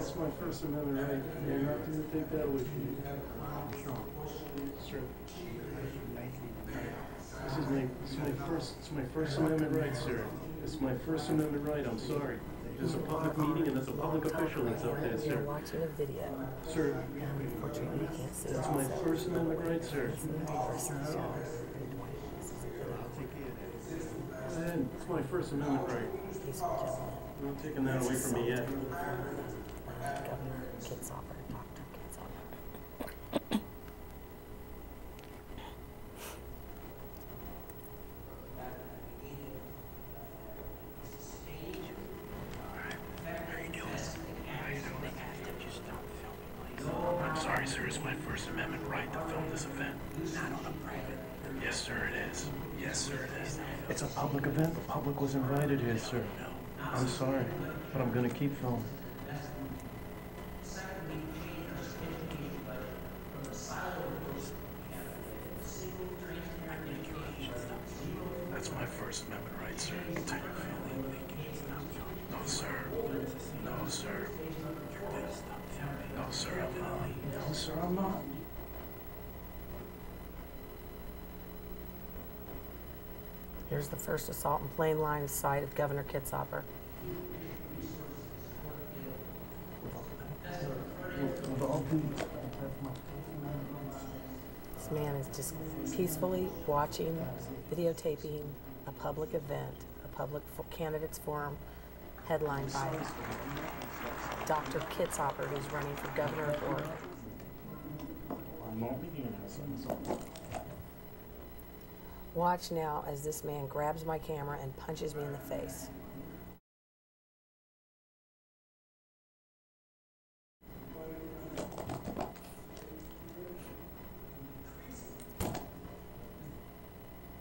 It's my First Amendment right. You're not going to take that away from me. Sir. It's my First Amendment right, sir. It's my First Amendment right. I'm sorry. There's a public meeting and there's a public official that's up there, sir. You're watching a video. Sir. Unfortunately, you can't see it. That's my First Amendment right, sir. It's my First Amendment right. I'm not taking that away from me yet. Governor Kitzhaber, Dr. Kitzhaber. I'm sorry, sir. It's my First Amendment right to film this event. Not on a private. Yes, sir, it is. Yes, sir, it is. It's a public event. The public was invited here, sir. I'm sorry, but I'm going to keep filming. That's my First Amendment right, sir. Take a film. No, sir. No, sir. No, sir, I'm not. No, sir, I'm not. Here's the first assault in plain line of sight of Governor Kitzhaber. This man is just peacefully watching, videotaping a public event, a public candidates forum headlined by Dr. Kitzhaber, who's running for governor of Oregon. Watch now as this man grabs my camera and punches me in the face.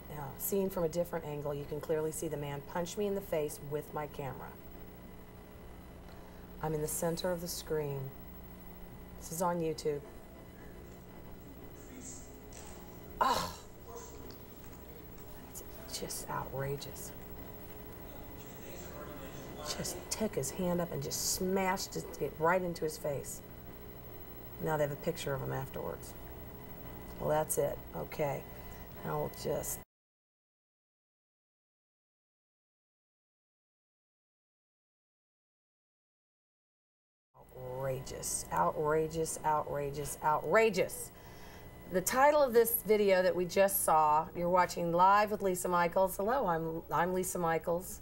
Now, seen from a different angle, you can clearly see the man punch me in the face with my camera. I'm in the center of the screen. This is on YouTube. Oh! Just outrageous. Just took his hand up and just smashed it right into his face. Now they have a picture of him afterwards. Well, that's it. Okay. I'll just... Outrageous, outrageous, outrageous, outrageous. The title of this video that we just saw, you're watching Live with Lisa Michaels. Hello, I'm Lisa Michaels,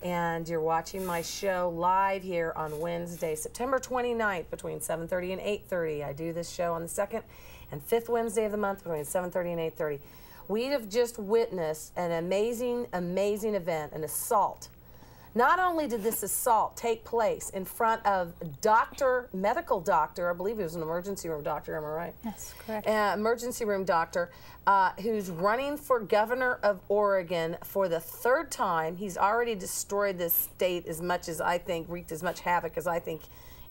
and you're watching my show live here on Wednesday, September 29th, between 7:30 and 8:30. I do this show on the second and fifth Wednesday of the month between 7:30 and 8:30. We have just witnessed an amazing, amazing event, an assault. Not only did this assault take place in front of medical doctor, I believe he was an emergency room doctor, am I right? That's correct. Emergency room doctor, who's running for governor of Oregon for the third time. He's already destroyed this state as much as I think, wreaked as much havoc as I think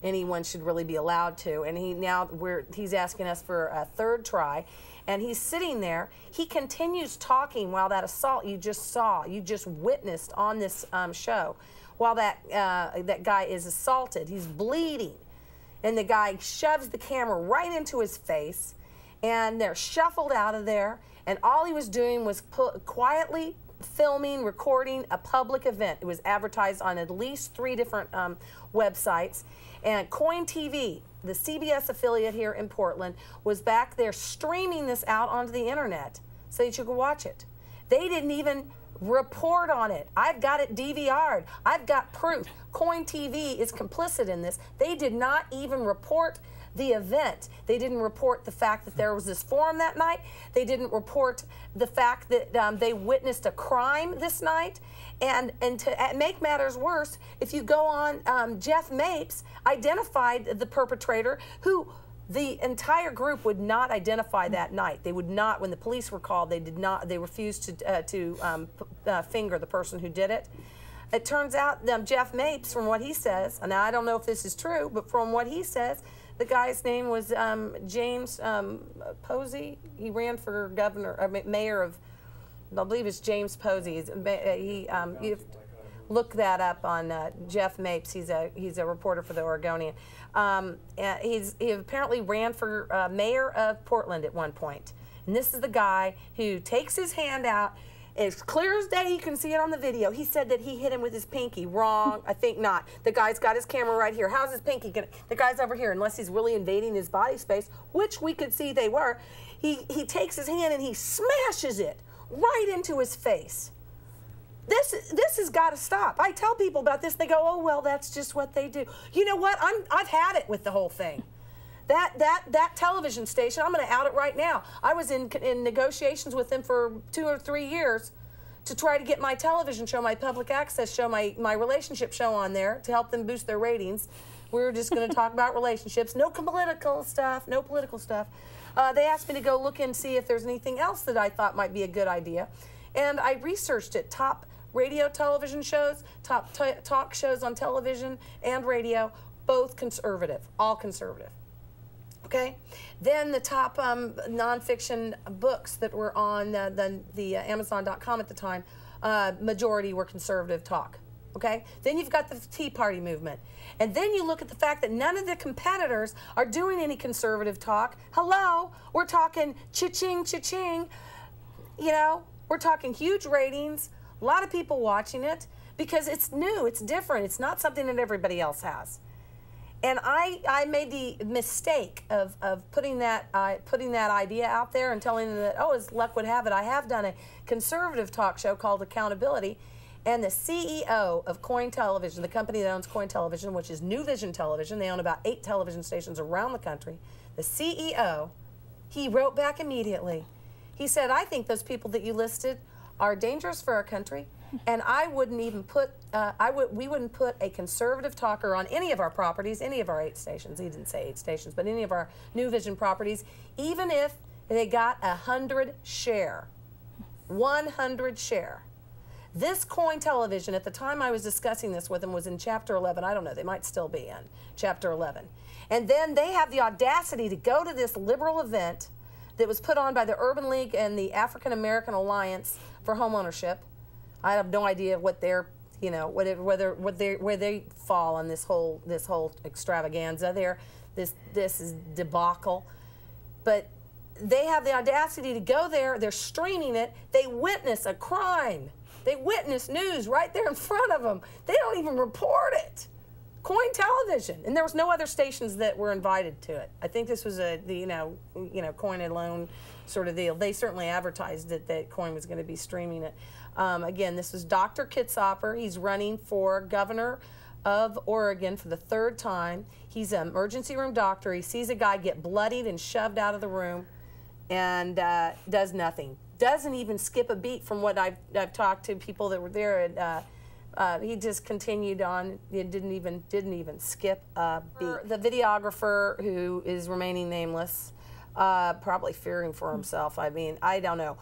anyone should really be allowed to. And he's asking us for a third try. And he's sitting there. He continues talking while that assault you just saw, you just witnessed on this show, while that guy is assaulted. He's bleeding. And the guy shoves the camera right into his face, and they're shuffled out of there. And all he was doing was quietly filming, recording a public event. It was advertised on at least 3 different websites. And Coin TV, the CBS affiliate here in Portland, was back there streaming this out onto the internet so that you could watch it. They didn't even report on it. I've got it DVR'd. I've got proof. Coin TV is complicit in this. They did not even report the event. They didn't report the fact that there was this forum that night. They didn't report the fact that they witnessed a crime this night. And to make matters worse, if you go on, Jeff Mapes identified the perpetrator, who the entire group would not identify that night. They would not, when the police were called, they did not, they refused to finger the person who did it. It turns out Jeff Mapes, from what he says, and I don't know if this is true, but from what he says, the guy's name was James Posey. He ran for governor, mayor of, I believe it's James Posey. look that up on Jeff Mapes. He's a reporter for the Oregonian. And he apparently ran for mayor of Portland at one point. And this is the guy who takes his hand out. It's clear as day, you can see it on the video. He said that he hit him with his pinky. Wrong, I think not. The guy's got his camera right here. How's his pinky gonna, the guy's over here, unless he's really invading his body space, which we could see they were. He takes his hand and he smashes it right into his face. This has got to stop. I tell people about this, they go, oh, well, that's just what they do. You know what, I've had it with the whole thing. That television station, I'm going to out it right now. I was in negotiations with them for 2 or 3 years to try to get my television show, my public access show, my relationship show on there to help them boost their ratings. We were just going to talk about relationships. No political stuff, no political stuff. They asked me to go look and see if there's anything else that I thought might be a good idea. And I researched it. Top radio television shows, top talk shows on television and radio, both conservative, all conservative. Okay, then the top nonfiction books that were on the Amazon.com at the time, majority were conservative talk. Okay, then you've got the Tea Party movement, and then you look at the fact that none of the competitors are doing any conservative talk. Hello, we're talking cha-ching, cha-ching. You know, we're talking huge ratings, a lot of people watching it because it's new, it's different, it's not something that everybody else has. And I made the mistake of putting that idea out there and telling them that, oh, as luck would have it, I have done a conservative talk show called Accountability, and the CEO of Coin Television, the company that owns Coin Television, which is New Vision Television, they own about 8 television stations around the country, the CEO, he wrote back immediately. He said, I think those people that you listed are dangerous for our country, and I wouldn't even put, we wouldn't put a conservative talker on any of our properties, any of our 8 stations. He didn't say 8 stations, but any of our New Vision properties, even if they got 100 share, 100 share. This Coin Television, at the time I was discussing this with them, was in Chapter 11. I don't know, they might still be in Chapter 11. And then they have the audacity to go to this liberal event that was put on by the Urban League and the African American Alliance for Homeownership. I have no idea what their, you know, where they fall on this whole extravaganza. This is debacle, but they have the audacity to go there. They're streaming it. They witness a crime. They witness news right there in front of them. They don't even report it. Coin Television, and there was no other stations that were invited to it. I think this was Coin alone sort of deal. They certainly advertised it that Coin was going to be streaming it. Again, this was Dr. Kitzhaber. He's running for governor of Oregon for the 3rd time. He's an emergency room doctor. He sees a guy get bloodied and shoved out of the room, and does nothing. Doesn't even skip a beat from what I've talked to people that were there. And he just continued on. He didn't even skip a beat. The videographer, who is remaining nameless, probably fearing for himself. I mean, I don't know.